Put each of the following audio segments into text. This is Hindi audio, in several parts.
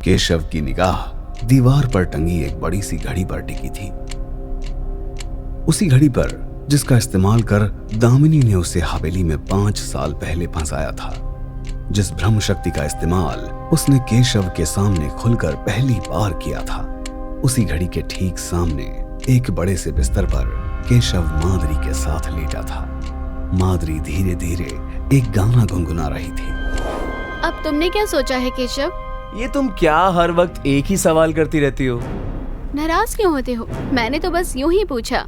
केशव की निगाह दीवार पर टंगी एक बड़ी सी घड़ी पर टिकी थी। उसी घड़ी पर जिसका इस्तेमाल कर दामिनी ने उसे हवेली में 5 साल पहले फंसाया था। जिस ब्रह्म शक्ति का इस्तेमाल उसने केशव के सामने खुलकर पहली बार किया था, उसी घड़ी के ठीक सामने एक बड़े से बिस्तर पर केशव माधुरी के साथ लेटा था। माधुरी धीरे धीरे एक गाना गुनगुना रही थी। अब तुमने क्या सोचा है केशव? ये तुम क्या हर वक्त एक ही सवाल करती रहती हो? नाराज क्यों होते हो? मैंने तो बस यूं ही पूछा।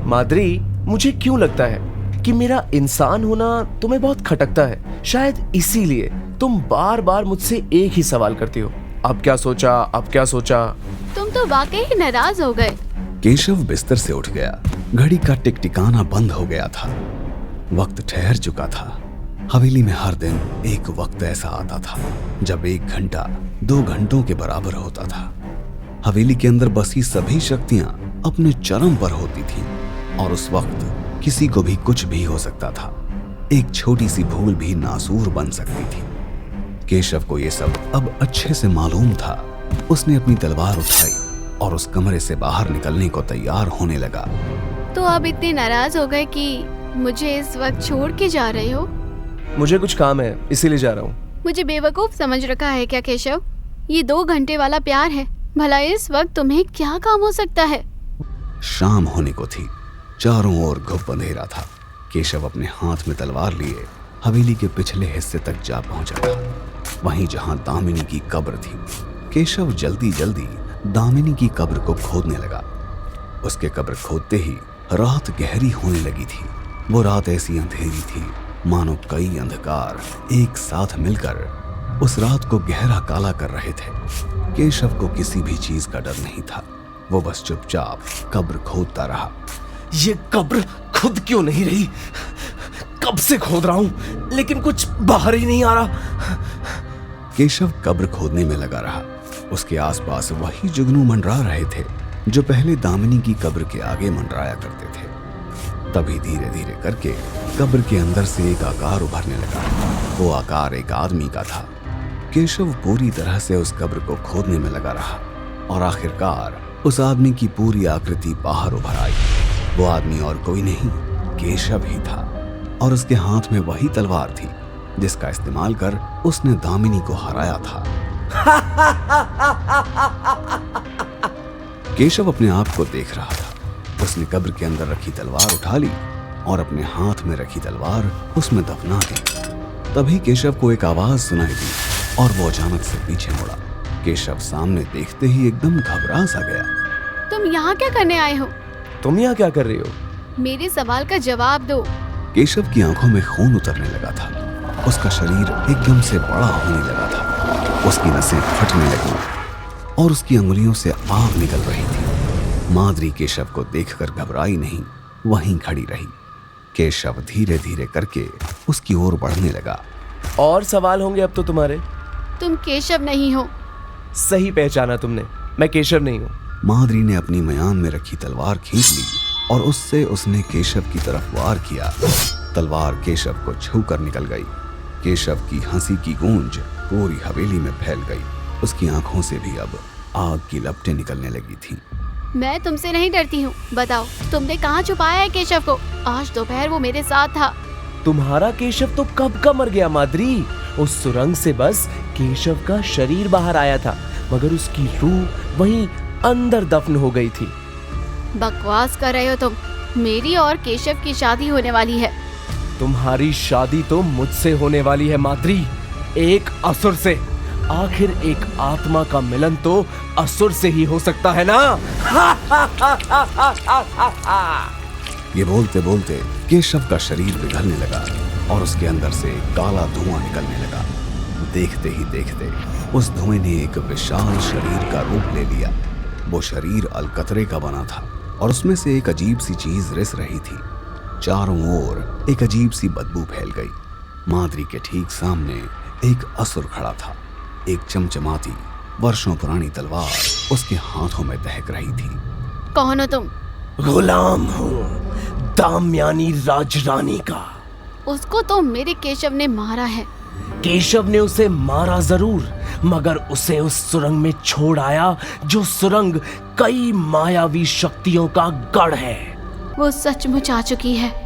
माधुरी, मुझे क्यों लगता है कि मेरा इंसान होना तुम्हें बहुत खटकता है। शायद इसीलिए तुम बार बार मुझसे एक ही सवाल करती हो। अब क्या सोचा, अब क्या सोचा? तुम तो वाकई ही नाराज हो गए। केशव बिस्तर से उठ गया। घड़ी का टिकटिकाना बंद हो गया था। वक्त ठहर चुका था। हवेली में हर दिन एक वक्त ऐसा आता था जब 1 घंटा 2 घंटों के बराबर होता था। हवेली के अंदर बसी सभी शक्तियां अपने चरम पर होती थीं और उस वक्त किसी को भी कुछ भी हो सकता था। एक छोटी सी भूल भी नासूर बन सकती थी। केशव को यह सब अब अच्छे से मालूम था। उसने अपनी तलवार उठाई और उस कमरे से बाहर निकलने को तैयार होने लगा। तो अब इतने नाराज हो गए कि मुझे इस वक्त छोड़ के जा रहे हो? मुझे कुछ काम है, इसीलिए जा रहा हूँ। मुझे बेवकूफ समझ रखा है क्या केशव? ये 2 घंटे वाला प्यार है। भला इस वक्त तुम्हें क्या काम हो सकता है? शाम होने को थी। चारों ओर घुप अंधेरा था। केशव अपने हाथ में तलवार लिए हवेली के पिछले हिस्से तक जा पहुंचा था, वहीं जहां दामिनी की कब्र थी। केशव जल्दी जल्दी दामिनी की कब्र को खोदने लगा। उसके कब्र खोदते ही रात गहरी होने लगी थी। वो रात ऐसी अंधेरी थी मानो कई अंधकार एक साथ मिलकर उस रात को गहरा काला कर रहे थे। केशव को किसी भी चीज का डर नहीं था। वो बस चुपचाप कब्र खोदता रहा। ये कब्र खुद क्यों नहीं रही? कब से खोद रहा हूँ लेकिन कुछ बाहर ही नहीं आ रहा। केशव कब्र खोदने में लगा रहा। उसके आसपास वही जुगनू मंडरा रहे थे जो पहले दामिनी की कब्र के आगे मंडराया करते थे। तभी धीरे धीरे करके कब्र के अंदर से एक आकार उभरने लगा। वो आकार एक आदमी का था। केशव पूरी तरह से उस कब्र को खोदने में लगा रहा और आखिरकार उस आदमी की पूरी आकृति बाहर उभर आई। वो आदमी और कोई नहीं, केशव ही था और उसके हाथ में वही तलवार थी जिसका इस्तेमाल कर उसने दामिनी को हराया था। केशव अपने आप को देख रहा था। उसने कब्र के अंदर रखी तलवार उठा ली और अपने हाथ में रखी तलवार उसमें दफना दी। तभी केशव को एक आवाज सुनाई दी और वो अचानक से पीछे मुड़ा। केशव सामने देखते ही एकदम घबरा सा गया। तुम यहाँ क्या करने आए हो? तुम यहाँ क्या कर रही हो? मेरे सवाल का जवाब दो। केशव की आंखों में खून उतरने लगा था। उसका शरीर एकदम से बड़ा होने लगा था। उसकी नसें फटने लगी और उसकी अंगुलियों से आग निकल रही थी। माधुरी केशव को देखकर घबराई नहीं, वहीं खड़ी रही। केशव धीरे धीरे करके उसकी ओर बढ़ने लगा। और सवाल होंगे अब तो तुम्हारे? तुम केशव नहीं हो। सही पहचाना तुमने, मैं केशव नहीं हूँ। माधुरी ने अपनी मयान में रखी तलवार खींच ली और उससे उसने केशव की तरफ वार किया। तलवार केशव को छूकर निकल गई। केशव की हंसी की गूंज पूरी हवेली में फैल गई। उसकी आंखों से भी अब आग की लपटें निकलने लगी थीं। मैं तुमसे नहीं डरती हूँ। बताओ तुमने कहाँ छुपाया है केशव को? आज दोपहर वो मेरे साथ था। तुम्हारा केशव तो कब का मर गया माधुरी। उस सुरंग से बस केशव का शरीर बाहर आया था, मगर उसकी रूह वहीं अंदर दफन हो गई थी। बकवास कर रहे हो तुम। मेरी और केशव की शादी होने वाली है। तुम्हारी शादी तो मुझसे होने वाली है माधुरी, एक असुर से। आखिर एक आत्मा का मिलन तो असुर से ही हो सकता है ना। ये बोलते बोलते केशव का शरीर पिघलने लगा और उसके अंदर से काला धुआं निकलने लगा। देखते ही देखते उस धुएं ने एक विशाल शरीर का रूप ले लिया। वो शरीर अलकतरे का बना था और उसमें से एक अजीब सी चीज रिस रही थी। चारों ओर एक अजीब सी बदबू फैल गई। माधुरी के ठीक सामने एक असुर खड़ा था। एक चमचमाती वर्षों पुरानी तलवार उसके हाथों में दहक रही थी। कौन हो तुम? गुलाम हूँ, दाम्यानी राजरानी का। उसको तो मेरे केशव ने मारा है। केशव ने उसे मारा जरूर, मगर उसे उस सुरंग में छोड़ आया, जो सुरंग कई मायावी शक्तियों का गढ़ है। वो सचमुच आ चुकी है।